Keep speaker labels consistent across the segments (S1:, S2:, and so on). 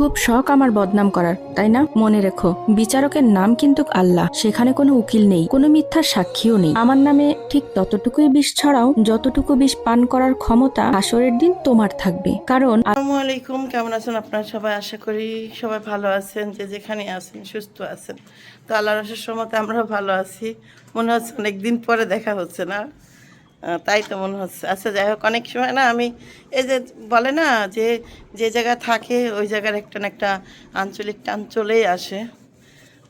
S1: খুব শখ আমার বদনাম করার, তাই না? মনে রেখো, বিচারকের নাম কিন্তু আল্লাহ। সেখানে কোনো উকিল নেই, কোনো মিথ্যার সাক্ষীও নেই। আমার নামে ঠিক ততটুকুই বিষ ছড়াও যতটুকু বিষ পান করার ক্ষমতা হাসরের দিন তোমার থাকবে। কারণ
S2: আসসালামু আলাইকুম, কেমন আছেন আপনারা সবাই? আশা করি সবাই ভালো আছেন, যে যেখানে আছেন সুস্থ আছেন। তো আল্লাহর আশীর্বাদ সমতে আমরাও ভালো আছি। মনে হচ্ছে অনেকদিন পরে দেখা হচ্ছে না, তাই তো মনে হচ্ছে। আচ্ছা, যাই হোক, অনেক সময় না আমি এই যে বলে না যে যে জায়গায় থাকে ওই জায়গার একটা না একটা আঞ্চলিক টান চলেই আসে।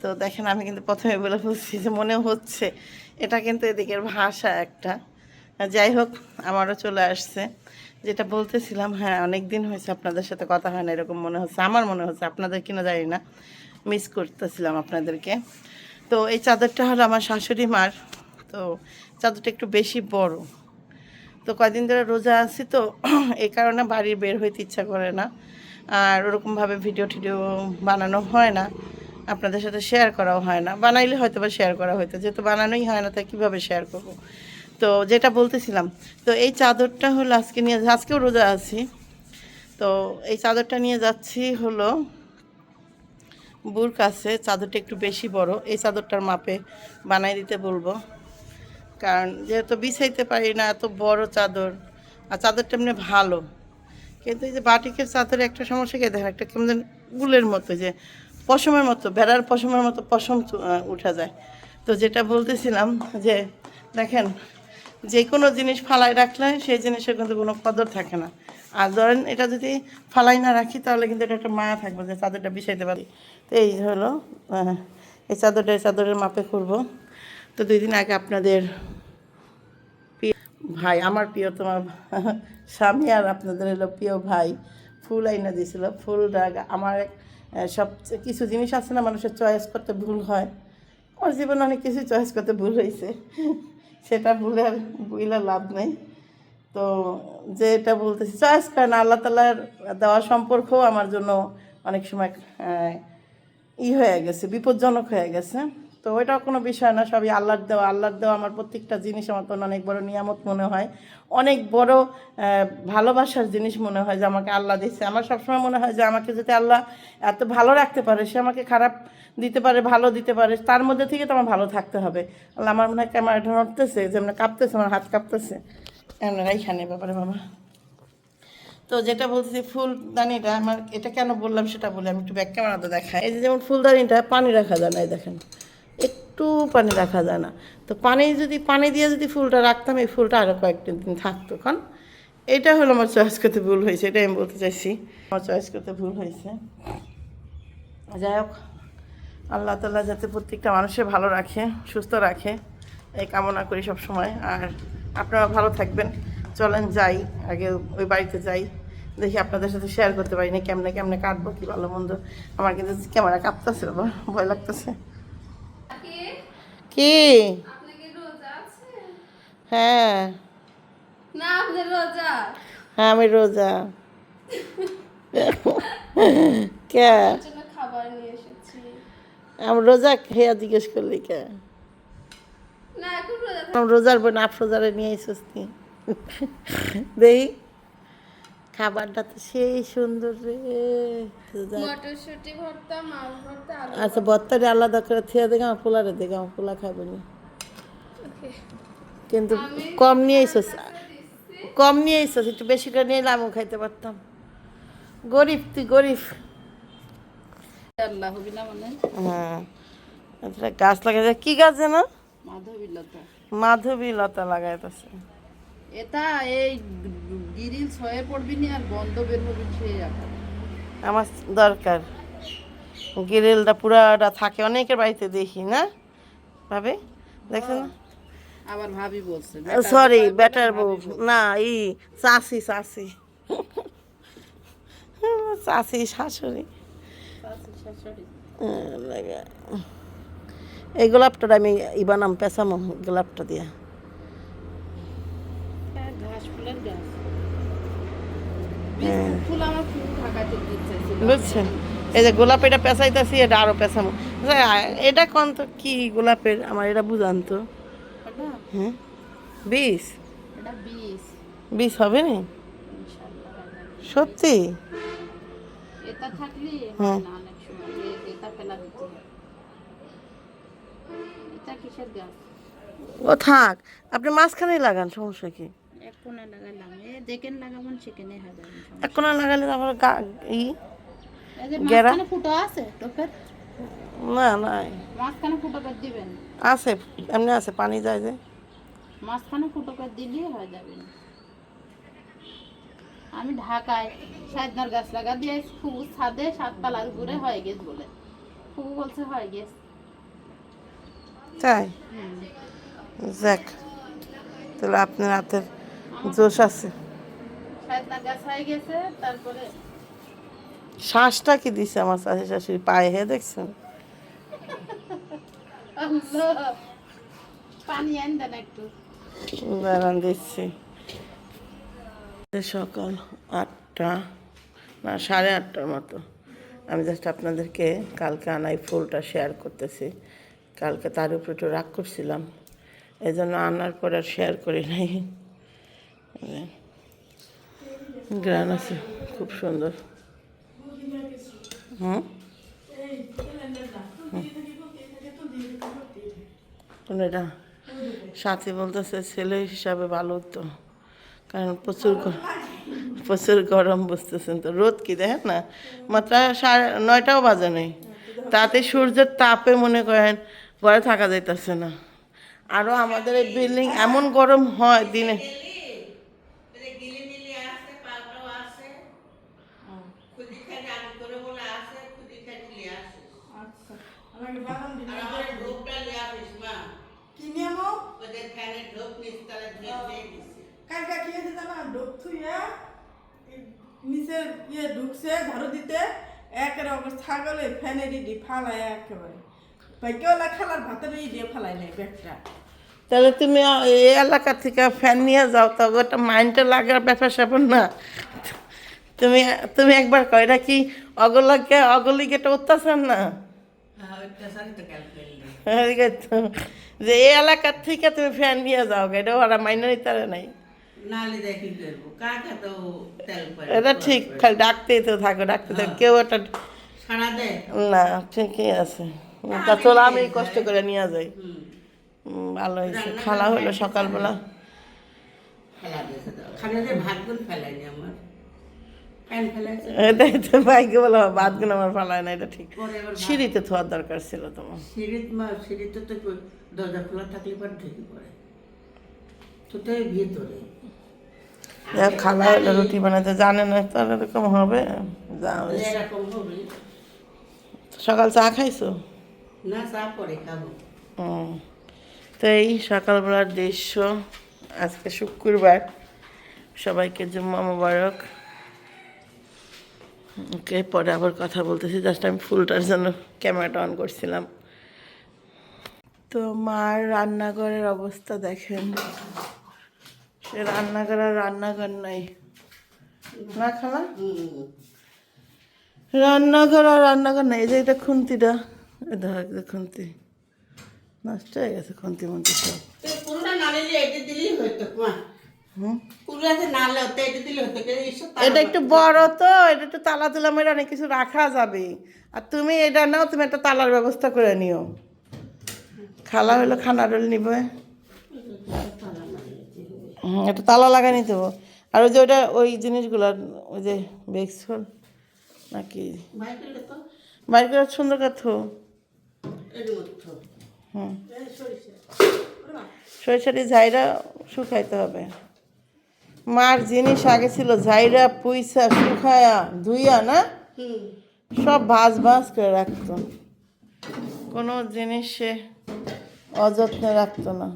S2: তো দেখেন, আমি কিন্তু প্রথমে বলে বলছি যে মনে হচ্ছে এটা কিন্তু এদিকের ভাষা একটা। যাই হোক, আমারও চলে আসছে। যেটা বলতেছিলাম, হ্যাঁ, অনেক দিন হয়েছে আপনাদের সাথে কথা হয় না, এরকম মনে হচ্ছে। আমার মনে হচ্ছে, আপনাদের কিনা জানি না, মিস করতেছিলাম আপনাদেরকে। তো এই চাদরটা হলো আমার শাশুড়ি মার। তো চাদরটা একটু বেশি বড়। তো কয়দিন ধরে রোজা আছি, তো এই কারণে বাড়ি বের হইতে ইচ্ছা করে না, আর ওরকমভাবে ভিডিও টিডিও বানানো হয় না, আপনাদের সাথে শেয়ার করাও হয় না। বানাইলে হয়তো বা শেয়ার করা হয়তো, যেহেতু বানানোই হয় না তাই কীভাবে শেয়ার করব। তো যেটা বলতেছিলাম, তো এই চাদরটা হলো আজকেও রোজা আছি। তো এই চাদরটা নিয়ে যাচ্ছি হলো বুর কাছে। চাদরটা একটু বেশি বড়, এই চাদরটার মাপে বানাই দিতে বলবো, কারণ যেহেতু বিছাইতে পারি না এত বড় চাদর। আর চাদরটা এমনি ভালো, কিন্তু এই যে বাটিকের চাদরে একটা সমস্যা, কি দেখেন, একটা কেমন উলের মতো, যে পশমের মতো, ভেড়ার পশমের মতো পশম উঠা যায়। তো যেটা বলতেছিলাম যে দেখেন, যে কোনো জিনিস ফালাই রাখলে সেই জিনিসের কিন্তু কোনো কদর থাকে না। আর ধরেন এটা যদি ফালাই না রাখি তাহলে কিন্তু এটা একটা মায়া থাকবে যে চাদরটা বিছাইতে পারি। তো এই হলো এই চাদরের মাপে করব। তো 2 দিন আগে আপনাদের ভাই, আমার প্রিয় তোমার স্বামী আর আপনাদের হলো প্রিয় ভাই ফুল আইনা দিয়েছিল। ফুলটা আমার সব কিছু জিনিস আছে না, মানুষের চয়েস করতে ভুল হয়। আমার জীবনে অনেক কিছু চয়েস করতে ভুল হয়েছে, সেটা ভুলে আর বুঝলে লাভ নেই। তো যেটা বলতেছি, চয়েস করে না, আল্লাহ তাআলার দেওয়া সম্পর্কও আমার জন্য অনেক সময় হয়ে গেছে, বিপজ্জনক হয়ে গেছে। তো ওইটাও কোনো বিষয় না, সবই আল্লাহর দেওয়া। আল্লাহর দেওয়া আমার প্রত্যেকটা জিনিস আমার তো অনেক বড় নিয়ামত মনে হয়, অনেক বড় ভালোবাসার জিনিস মনে হয় যে আমাকে আল্লাহ দিচ্ছে। আমার সবসময় মনে হয় যে আমাকে যদি আল্লাহ এত ভালো রাখতে পারে, সে আমাকে খারাপ দিতে পারে, ভালো দিতে পারে, তার মধ্যে থেকে তো আমার ভালো থাকতে হবে। আল্লাহ, আমার মনে হয় ক্যামেরাটা নড়তেছে, যেমন কাঁপতেছে, আমার হাত কাঁপতেছে। এইখানে ব্যাপারে বাবা। তো যেটা বলছি, ফুলদানিটা আমার, এটা কেন বললাম সেটা বলে আমি একটু ব্যাক ক্যামেরাতে দেখাই। এই যে যেমন ফুলদানিটা পানি রাখা যায় না, এই দেখেন একটু পানি রাখা যায় না। তো পানি দিয়ে যদি ফুলটা রাখতাম, এই ফুলটা আরও কয়েকদিন দিন থাকতো। কারণ এটা হলো আমার চয়েস করতে ভুল হয়েছে, এটাই আমি বলতে চাইছি, আমার চয়েস করতে ভুল হয়েছে। যাই হোক, আল্লাহ তাআলা যাতে প্রত্যেকটা মানুষের ভালো রাখে, সুস্থ রাখে, এই কামনা করি সব সময়। আর আপনারা ভালো থাকবেন। চলেন যাই, আগে ওই বাড়িতে যাই, দেখি আপনাদের সাথে শেয়ার করতে পারি না কেমনে কেমনে কাটবো, কি ভালো মন্দ। আমার কিন্তু ক্যামেরা কাঁপতেছে বাবা, ভয় লাগতেছে। কি? হ্যাঁ, হ্যাঁ, আমি রোজা। কে? আমি রোজা খেয়া জিজ্ঞেস করলি কে? রোজার বোন আফরোজারে নিয়ে এসেছিস নি? দেখি খাবারটা তো সেই সুন্দর রে।
S3: মটরশুঁটি ভর্তা, মাছ ভর্তা, আলু
S2: আচ্ছা, বত্তারে আলাদা করে থিয়া দেখে, আমার পোলারে দেখে, আমার পোলা খাবে না। কিন্তু কম নিয়ে এসেছিস, কম নিয়ে এসেছিস, একটু বেশি করে নিয়ে এলে আমিও খাইতে পারতাম। গরিব, তুই গরিব।
S3: আল্লাহ হবিলা মানে
S2: হ্যাঁ, আচ্ছা, গাছ লাগাই, কি গাছ যেন?
S3: মাধবীলতা।
S2: মাধবী লতা লাগাইতেছে।
S3: এটা এই গিরিল ছয়ে পড়বি নি আর বন্ধ বের হবি সেই আকার।
S2: আমার দরকার গ্রিলটা পুরাটা থাকে, অনেকের বাড়িতে দেখি না ভাবে, দেখছেন না?
S3: আবার ভাবি বলছে
S2: সরি, বেটার বউ না, চাষি চাষি চাষি শাশুড়ি। এই গোলাপটা আমি বানাম, পেঁচামো গোলাপটা দিয়া।
S3: ঘাস ফুলের গাছ, ফুল আমার ফুল ঢাকাতে দিচ্ছে।
S2: বুঝছেন, এই যে গোলাপ, এটা পেঁচাইতেছি, এটা আরো পেঁচামো। এটা কোন তো কি গোলাপের, আমার এটা বুঝান তো। হ্যাঁ, 20
S3: এটা 20
S2: 20 হবে না? সত্যি?
S3: গেতা থাকলে হয় না অনেক সময়, গেতা ফেলা দিতে হয়। এটা কিসের গাছ?
S2: ও থাক, আপনি মাঝখানেই লাগান, সমস্যা কি?
S3: এক কোণে লাগাইলাম, যেখানে লাগাবেন সেখানে হয়ে যাবে।
S2: এক কোণা লাগালে আবার
S3: এই যে
S2: গেরা
S3: মাঝখানে ফুটো আছে টপের,
S2: না নাই
S3: মাঝখানে ফুটো করে দিবেন।
S2: আছে, এমনি আছে, পানি যায় যে।
S3: মাঝখানে ফুটো করে দিলেই হয়ে যাবে। আমি ঢাকায় সাইদনার গাছ লাগা দিয়ে ফুবু ছাদে 7 তলার উপরে হয়ে গেছে বলে, ফুবু বলছে হয়ে গেছে।
S2: তাই যাক, তাহলে আপনার হাতের জোশ আছে।
S3: সাইদনার গাছ হয়ে গেছে, তারপরে
S2: শ্বাসটা কি দিছে আমার শাশুড়ি শাশুড়ি পায়ে, হে দেখছেন?
S3: আল্লাহ, পানি আন দেন একটু।
S2: দাঁড়ান দিচ্ছি। সকাল 8টা না 8:30টার মতো। আমি জাস্ট আপনাদেরকে কালকে আনাই ফুলটা শেয়ার করতেছি। কালকে তার উপর একটু রাগ করছিলাম, এই জন্য আনার পর আর শেয়ার করি নাই। গ্রান আছে খুব সুন্দর। এটা সাথী বলতেছে ছেলে হিসাবে ভালো তো, কারণ প্রচুর গরম, বুঝতেছেন তো, রোদ কি দেখেন না, মাত্র 9:30টাও বাজে নেই, তাতে সূর্যের তাপে মনে করেন ঘরে থাকা যাইতেছে না। আরও আমাদের এই বিল্ডিং এমন গরম হয় দিনে।
S4: নিচের ইয়ে ঢুকছে ঝাড়ু দিতে, একের অবস্থা ছাগলে ফ্যানের ইডি ফালায় একেবারে কেউলা খালার ভাতের ইডি ফালাই নাই ব্যাগটা।
S2: তাহলে তুমি এই এলাকা থেকে ফ্যান নিয়ে যাও, তো ওটা মাইন্ডটা লাগার ব্যাপার স্যাপার না। তুমি তুমি একবার কয় এটা কি অগলিকে এটা অত্যাচার না? যে এই এলাকার থেকে তুমি ফ্যান নিয়ে যাও, এটা ওরা মাইনে নিতে নাই। এটা ঠিক, খালি ডাকতেই তো থাকো, ডাকতে থাকো, কেউ এটা না। ঠিকই আছে, তা চলো আমি কষ্ট করে নিয়ে যাই। ভালো হয়েছে, খালা হলো সকালবেলা। এটাই তো ভাইকে বলো, ভাত গুলো আমার ফালায় না, এটা ঠিক। সিঁড়িতে থোয়ার দরকার ছিল তোমার।
S5: সিঁড়িতে তো দরজা খোলা থাকলে পর ঢুকে পড়ে তো, তাই ভিতরে
S2: খালা হলো রুটি বানাতে জানে না, তো এরকম হবে।
S5: এরকম হবে।
S2: সকাল চা খাইছো?
S5: না, চা পরে খাবো।
S2: তো এই সকালবেলার দৃশ্য। আজকে শুক্রবার, সবাইকে জুম্মা মোবারক। ওকে, পরে আবার কথা বলতেছি, জাস্ট আমি ফুলটার জন্য ক্যামেরাটা অন করছিলাম। তো মার রান্নাঘরের অবস্থা দেখেন, সে রান্নাঘর আর রান্নাঘর নাই না খালা, রান্নাঘর আর রান্নাঘর নাই। এই যে এটা খুন্তিটা, এটা খুন্তি নষ্ট হয়ে গেছে, খুন্তি মুন্তি সব।
S5: পুরোটা না নিলে এটা দিলেই হতো, পুরোটা না হতো এটা দিলে হতো।
S2: এটা একটু বড় তো, এটা একটু তালা তুলা মেরে অনেক কিছু রাখা যাবে। আর তুমি এটা নাও, তুমি একটা তালার ব্যবস্থা করে নিও। খালা হইলো খানা রোল নিবে, একটা তালা লাগাই নিতে হবে। আর ওই যে ওইটা ওই জিনিসগুলো, ওই যে বেক্সল নাকি বাইর করে সুন্দর কথা। সরিষাটি ঝাইরা শুকাইতে হবে। মার জিনিস আগে ছিল ঝাইরা পুইসা শুকায়া ধুইয়া না, সব ভাজ ভাজ করে রাখতো, কোনো জিনিস সে অযত্নে রাখতো না।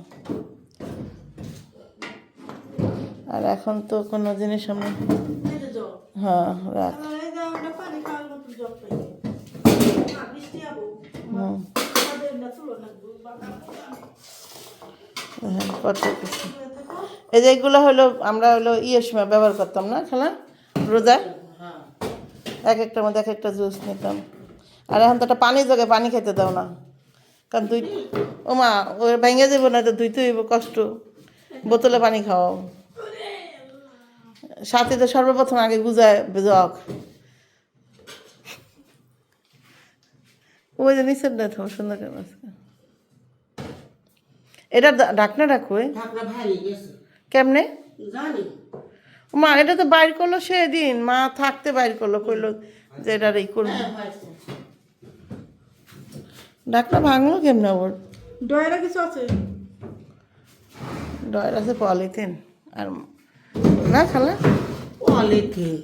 S2: আর এখন তো কোনো জিনিস আমি হ্যাঁ রাখ। কত কিছু, এই যে এগুলো হলো আমরা হলো সময় ব্যবহার করতাম না খেলা, রোজা এক একটার মধ্যে এক একটা জুস নিতাম। আর এখন তো একটা পানি জগে পানি খেতে দাও না, কারণ ও মা ওই ভেঙে যাবো না, তো ধুইতে হইব, কষ্ট। বোতলে পানি খাও, সাথে তো সর্বপ্রথম আগে গুজায় জগ, ওই যে নিচের দেখো সুন্দর করে মাছটা। এটা ঢাকনা রাখো
S5: ঢাকনা ভারী গেছে
S2: কেমনে?
S5: জানি
S2: মা এটা তো বাইর করলো সেদিন, মা থাকতে বাইর করলো, কইলো যে এটার এই করবো।
S5: হ্যাঁ হয়েছে
S2: ঢাকনা ভাঙলো কেমনে ওর?
S4: ডয়রা কিছু আছে?
S2: ডয়ের আছে পলিথিন আর না খালা
S5: পলিথিন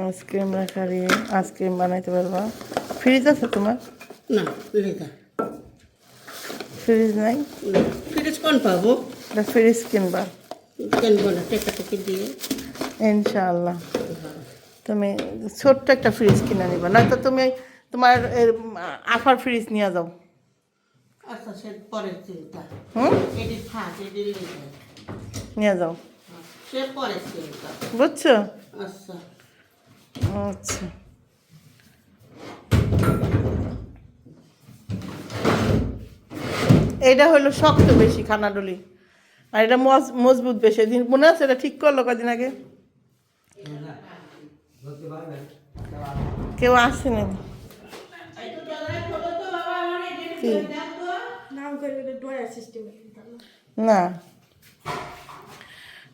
S2: আইসক্রিম রাখার আইসক্রিম বানাইতে পারবা। ফ্রিজ আছে তোমার?
S5: না লেখা
S2: ফ্রিজ নাই?
S5: ফ্রিজ কোন পাবো?
S2: এটা ফ্রিজ কিনবা
S5: কিনবো না টেকা টেকি দিয়ে
S2: ইনশাআল্লাহ। তুমি ছোট্ট একটা ফ্রিজ কিনে নিবা, নয়তো তুমি তোমার আফার ফ্রিজ নিয়ে যাও।
S5: আচ্ছা সে পরের চিন্তা
S2: হুম,
S5: এটি থাক এটি লেখা
S2: নিয়ে যাও,
S5: সে পরের চিন্তা
S2: বুঝছো?
S5: আচ্ছা
S2: আচ্ছা এইটা হলো শক্ত বেশি খানাডলি, আর এটা মজবুত বেশি। দিন মনে আছে এটা ঠিক করলো কদিন আগে, কেউ আসেনি কি?
S4: নাম করে ডয়রা সিস্টেম।
S2: না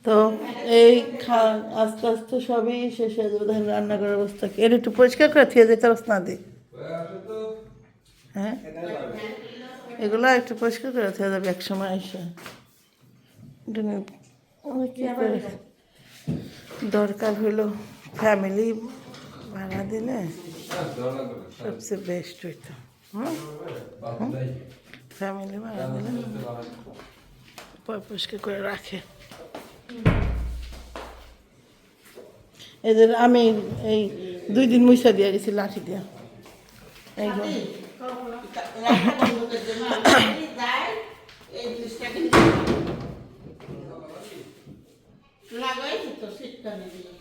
S2: তো এই আস্তে আস্তে সবই শেষ হয়ে যাবে। দেখেন রান্নাঘরের অবস্থা কি, এটা একটু পরিষ্কার করে থিয়ে যেতে না দি। হ্যাঁ এগুলো একটু পরিষ্কার করে থিয়ে যাবে এক সময় এসে। এটা নিয়ে কি করে দরকার হইলো, ফ্যামিলি ভাড়া দিলে সবচেয়ে বেস্ট হইতো। ফ্যামিলি ভাড়া দিলে পরিষ্কার করে রাখে। এদের আমি এই 2 দিন মুইসা দিয়ে গেছি লাঠি দিয়া। এই যে
S5: এই জিনিসটা লাগাইছি তো শীতটা নিয়ে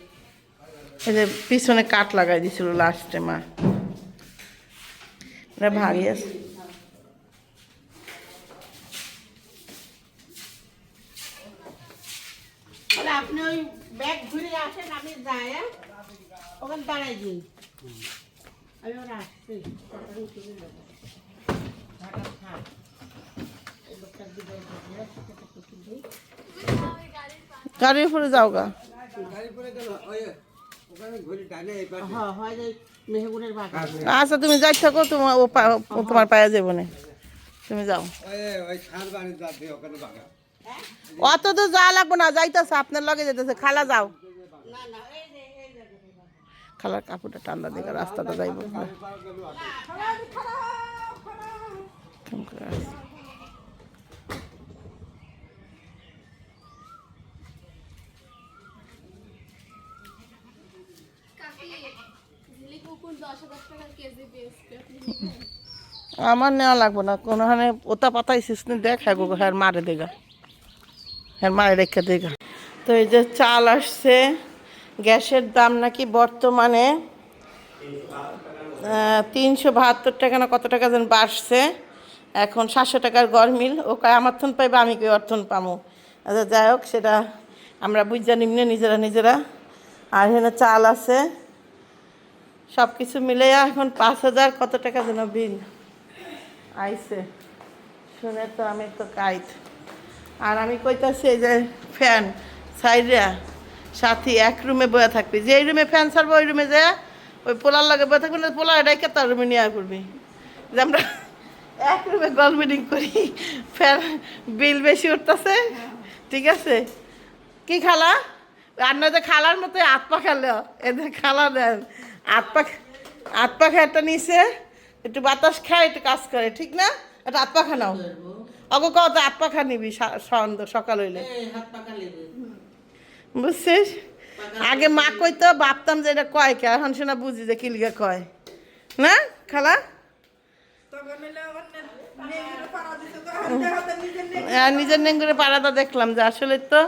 S2: এই যে পিছনে কাঠ লাগাই দিছিল লাস্টে মা, এটা ভারী আছে।
S5: তাহলে আপনি ওই ব্যাগ ঘুরে আসেন, আমি যাই ওখানে দাঁড়াই দিন, আমি ওরা আসছি
S2: গাড়ির উপরে যাও গা।
S5: হ্যাঁ হয় যে মেহগুনের বাগান
S2: আচ্ছা তুমি যাই থাকো, তোমার তোমার পায়ে যাবো না, তুমি যাও। অত তো যা লাগবো না, যাইতেছে আপনার লগে যেতেছে। খালা যাও, খালার কাপড়টা ঠান্ডা দিকে রাস্তাটা যাইব। আমার নেওয়া লাগবো না কোনোখানে, ওটা পাতাইছিস না দেখ, হ্যাঁ গো হ্যাঁ মারে দেগা, হ্যাঁ মারে রেখে দেগা। তো এই যে চাল আসছে, গ্যাসের দাম নাকি বর্তমানে 372 টাকা না কত টাকা যেন বাড়ছে। এখন 700 টাকার গরমিল। ও কয় আমার থন পাইবা, আমি কই অর্থন পামো। আচ্ছা যাই হোক, সেটা আমরা বুঝা নিমনে নিজেরা। আর এখানে চাল আছে, সব কিছু মিলে এখন 5000 কত টাকা যেন বিল আইছে। শুনে তো আমি তো কাইত। আর আমি কইতাছি এই যে ফ্যান সাইডা সাথী এক রুমে বয়ে থাকবি, যে এই রুমে ফ্যান ছাড়বো ওই রুমে যায় ওই পোলার লাগে বয়ে থাকবি না, পোলার এটাকে তার রুমে নিয়ে করবি। যে আমরা এক রুমে গল মিটিং করি, ফ্যান বিল বেশি উঠতেছে। ঠিক আছে কি খালা, আর না যে খালার মতো হাত পা খেলো, এদের খালা দেন হাত পা খেয়ে নিচে একটু বাতাস খায়, একটু কাজ করে, ঠিক না? একটা হাত পা খানাও অগো কত হাত পা খা নিবি সকাল হইলে,
S5: হাত পাকা লেবে
S2: বুঝছিস? আগে মা কইতো ভাবতাম যে এটা কয় কে, এখন শোনা বুঝি যে কিলিগা কয় না খালা। নিজের নেঙ্গুরে পাড়াটা দেখলাম যে আসলে তো